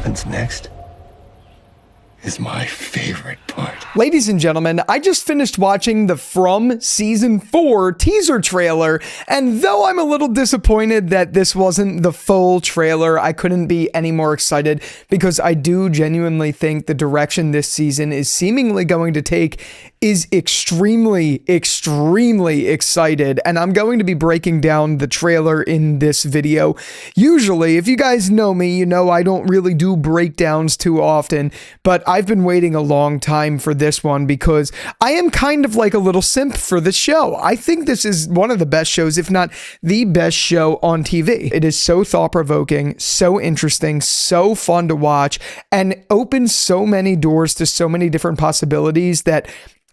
happens next is my favorite part. Ladies and gentlemen, I just finished watching the From Season 4 teaser trailer, and though I'm a little disappointed that this wasn't the full trailer, I couldn't be any more excited because I do genuinely think the direction this season is seemingly going to take is extremely excited, and I'm going to be breaking down the trailer in this video. Usually, if you guys know me, you know I don't really do breakdowns too often, but I've been waiting a long time for this one because I am kind of like a little simp for the show. I think this is one of the best shows, if not the best show on TV. It is so thought-provoking, so interesting, so fun to watch, and opens so many doors to so many different possibilities that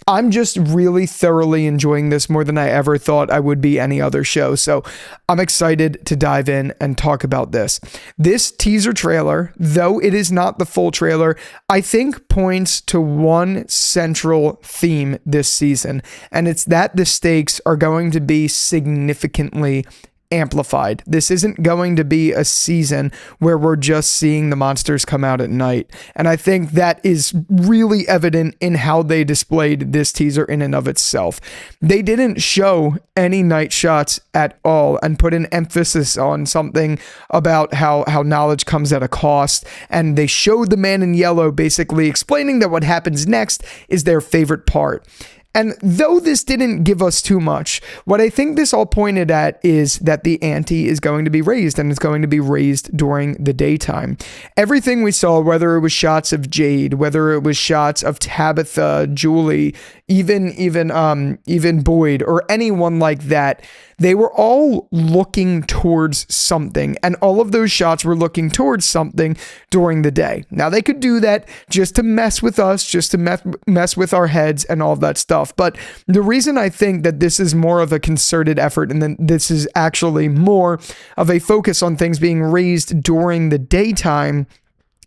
I'm just really thoroughly enjoying this more than I ever thought I would be any other show. So I'm excited to dive in and talk about this. This teaser trailer, though it is not the full trailer, I think points to one central theme this season, and it's that the stakes are going to be significantly amplified. This isn't going to be a season where we're just seeing the monsters come out at night. And I think that is really evident in how they displayed this teaser in and of itself. They didn't show any night shots at all and put an emphasis on something about how knowledge comes at a cost. And they showed the man in yellow basically explaining that what happens next is their favorite part. And though this didn't give us too much, what I think this all pointed at is that the ante is going to be raised, and it's going to be raised during the daytime. Everything we saw, whether it was shots of Jade, whether it was shots of Tabitha, Julie, even Boyd or anyone like that, they were all looking towards something, and all of those shots were looking towards something during the day. Now, they could do that just to mess with us, just to mess with our heads and all that stuff. But the reason I think that this is more of a concerted effort, and then this is actually more of a focus on things being raised during the daytime,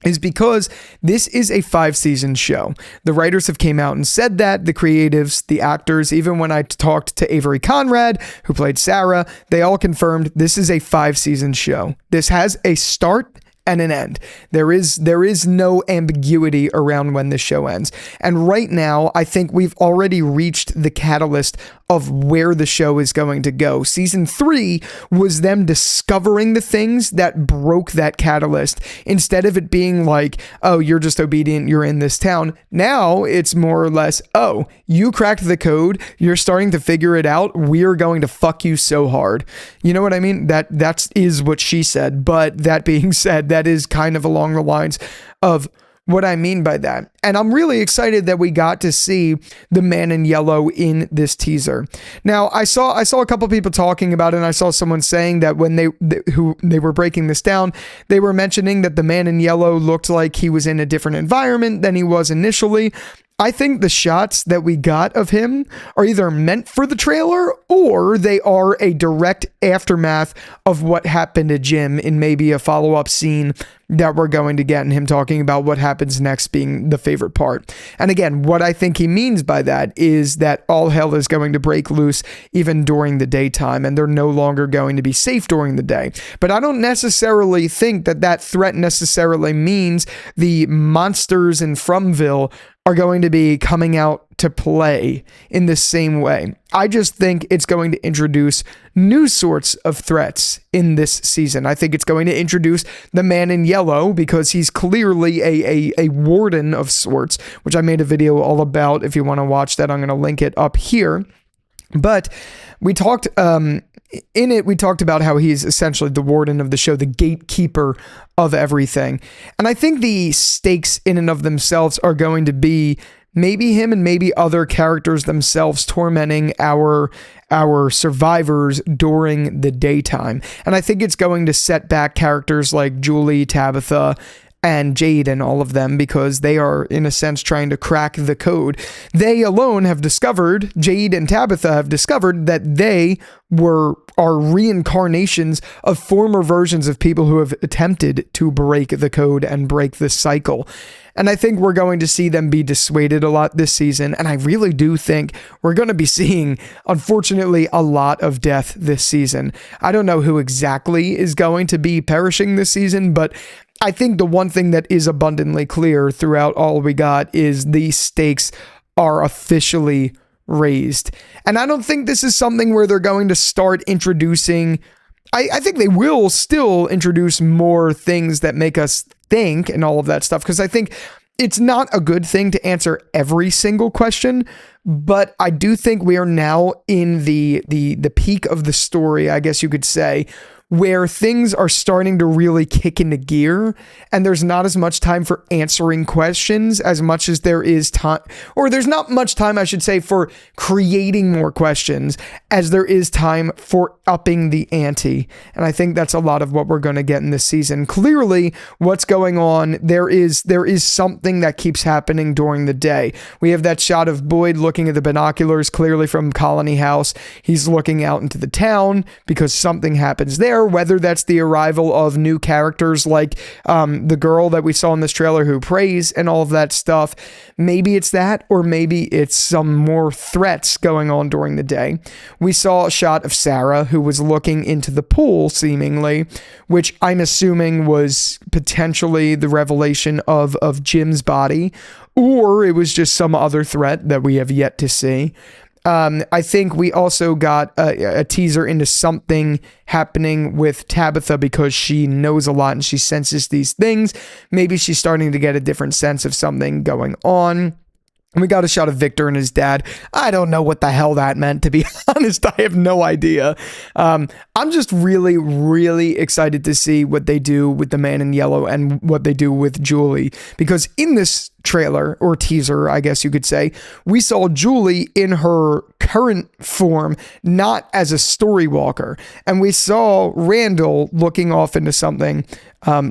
is because this is a 5-season show. The writers have came out and said that, the creatives, the actors, even when I talked to Avery Conrad, who played Sarah, they all confirmed this is a 5-season show. This has a start and an end. There is no ambiguity around when the show ends. And right now, I think we've already reached the catalyst of where the show is going to go. Season 3 was them discovering the things that broke that catalyst. Instead of it being like, oh, you're just obedient, you're in this town. Now it's more or less, oh, you cracked the code, you're starting to figure it out, we're going to fuck you so hard. You know what I mean? That is what she said. But that being said, that is kind of along the lines of what I mean by that. And I'm really excited that we got to see the man in yellow in this teaser. Now, I saw a couple people talking about it, and I saw someone saying that when they were breaking this down, they were mentioning that the man in yellow looked like he was in a different environment than he was initially. I think the shots that we got of him are either meant for the trailer or they are a direct aftermath of what happened to Jim in maybe a follow-up scene that we're going to get, and him talking about what happens next being the favorite part. And again, what I think he means by that is that all hell is going to break loose even during the daytime, and they're no longer going to be safe during the day. But I don't necessarily think that threat necessarily means the monsters in Fromville are going to be coming out to play in the same way. I just think it's going to introduce new sorts of threats in this season. I think it's going to introduce the man in yellow because he's clearly a warden of sorts, which I made a video all about. If you want to watch that, I'm going to link it up here. But we talked in it, we talked about how he's essentially the warden of the show, the gatekeeper of everything. And I think the stakes in and of themselves are going to be maybe him and maybe other characters themselves tormenting our survivors during the daytime. And I think it's going to set back characters like Julie, Tabitha, and Jade and all of them because they are, in a sense, trying to crack the code. They alone have discovered, Jade and Tabitha have discovered that they are reincarnations of former versions of people who have attempted to break the code and break the cycle. And I think we're going to see them be dissuaded a lot this season. And I really do think we're going to be seeing, unfortunately, a lot of death this season. I don't know who exactly is going to be perishing this season, but I think the one thing that is abundantly clear throughout all we got is the stakes are officially raised. And I don't think this is something where they're going to start introducing. I think they will still introduce more things that make us think and all of that stuff, because I think it's not a good thing to answer every single question, but I do think we are now in the peak of the story, I guess you could say, where things are starting to really kick into gear, and there's not as much time for answering questions as much as there is time, or there's not much time, I should say, for creating more questions as there is time for upping the ante. And I think that's a lot of what we're going to get in this season. Clearly, what's going on, there is something that keeps happening during the day. We have that shot of Boyd looking at the binoculars, clearly from Colony House. He's looking out into the town because something happens there. Whether that's the arrival of new characters like the girl that we saw in this trailer who prays and all of that stuff. Maybe it's that, or maybe it's some more threats going on during the day. We saw a shot of Sarah, who was looking into the pool, seemingly, which I'm assuming was potentially the revelation of Jim's body, or it was just some other threat that we have yet to see. I think we also got a teaser into something happening with Tabitha because she knows a lot and she senses these things. Maybe she's starting to get a different sense of something going on. We got a shot of Victor and his dad. I don't know what the hell that meant, to be honest. I have no idea. I'm just really, really excited to see what they do with the Man in Yellow and what they do with Julie. Because in this trailer, or teaser, I guess you could say, we saw Julie in her current form, not as a story walker. And we saw Randall looking off into something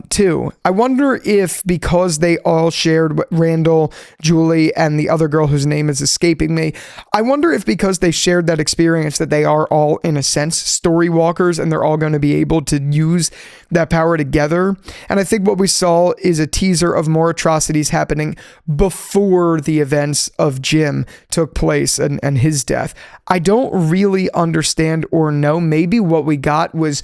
too. I wonder if because they all shared Randall, Julie, and the other girl whose name is escaping me, I wonder if because they shared that experience that they are all, in a sense, story walkers, and they're all going to be able to use that power together. And I think what we saw is a teaser of more atrocities happening before the events of Jim took place and his death. I don't really understand or know. Maybe what we got was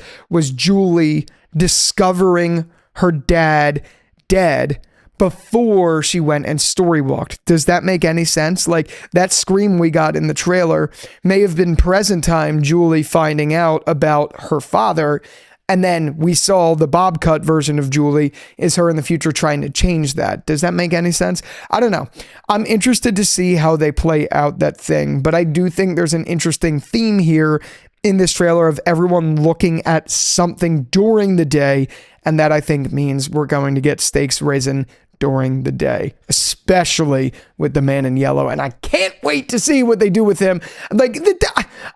Julie discovering her dad dead before she went and story walked. Does that make any sense? Like, that scream we got in the trailer may have been present time Julie finding out about her father, and then we saw the bob cut version of Julie is her in the future trying to change that. Does that make any sense? I don't know. I'm interested to see how they play out that thing, but I do think there's an interesting theme here in this trailer of everyone looking at something during the day, and that I think means we're going to get stakes risen during the day, especially with the Man in Yellow, and I can't wait to see what they do with him. Like,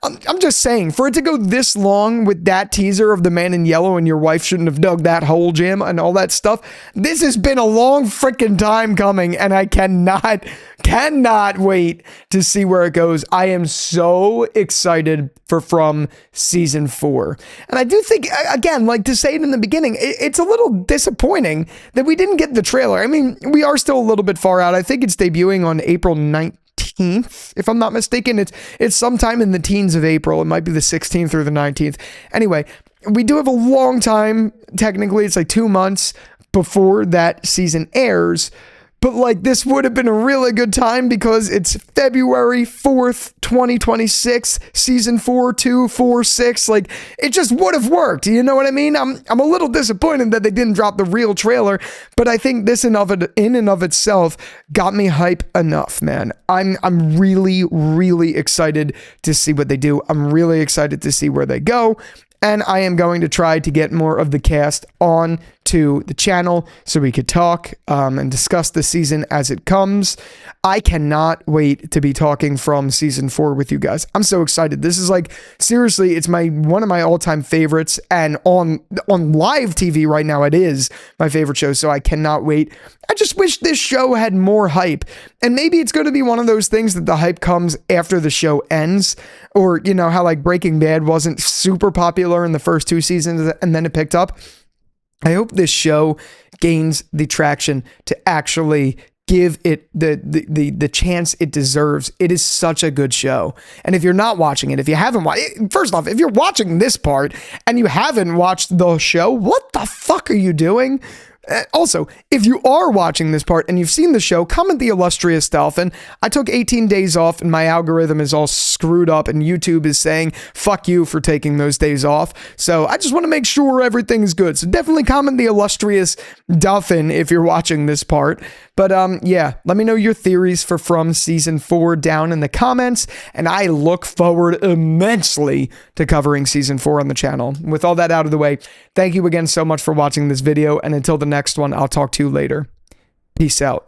I'm just saying, for it to go this long with that teaser of the Man in Yellow and your wife shouldn't have dug that hole, Jim, and all that stuff, this has been a long freaking time coming, and I cannot wait to see where it goes. I am so excited for From season 4. And I do think, again, like to say it in the beginning, it's a little disappointing that we didn't get the trailer. I mean, we are still a little bit far out. I think it's debuting on April 19th, if I'm not mistaken. It's sometime in the teens of April. It might be the 16th or the 19th. Anyway, we do have a long time. Technically, it's like 2 months before that season airs. But like, this would have been a really good time because it's February 4th, 2026, season 4, 2, 4, 6. Like, it just would have worked. You know what I mean? I'm a little disappointed that they didn't drop the real trailer, but I think this in and of itself got me hype enough, man. I'm really, really excited to see what they do. I'm really excited to see where they go. And I am going to try to get more of the cast on to the channel so we could talk and discuss the season as it comes. I cannot wait to be talking From season 4 with you guys. I'm so excited. This is like, seriously, it's one of my all-time favorites, and on live TV right now, it is my favorite show, so I cannot wait. I just wish this show had more hype, and maybe it's going to be one of those things that the hype comes after the show ends, or, you know, how like Breaking Bad wasn't super popular in the first 2 seasons and then it picked up. I hope this show gains the traction to actually give it the chance it deserves. It is such a good show. And if you're not watching it, if you haven't watched, first off, if you're watching this part and you haven't watched the show, what the fuck are you doing? Also, if you are watching this part and you've seen the show, comment the illustrious Dolphin. I took 18 days off and my algorithm is all screwed up and YouTube is saying, fuck you for taking those days off. So I just want to make sure everything is good. So definitely comment the illustrious Dolphin if you're watching this part. But yeah, let me know your theories for From Season 4 down in the comments. And I look forward immensely to covering Season 4 on the channel. With all that out of the way, thank you again so much for watching this video. And until the next one, I'll talk to you later. Peace out.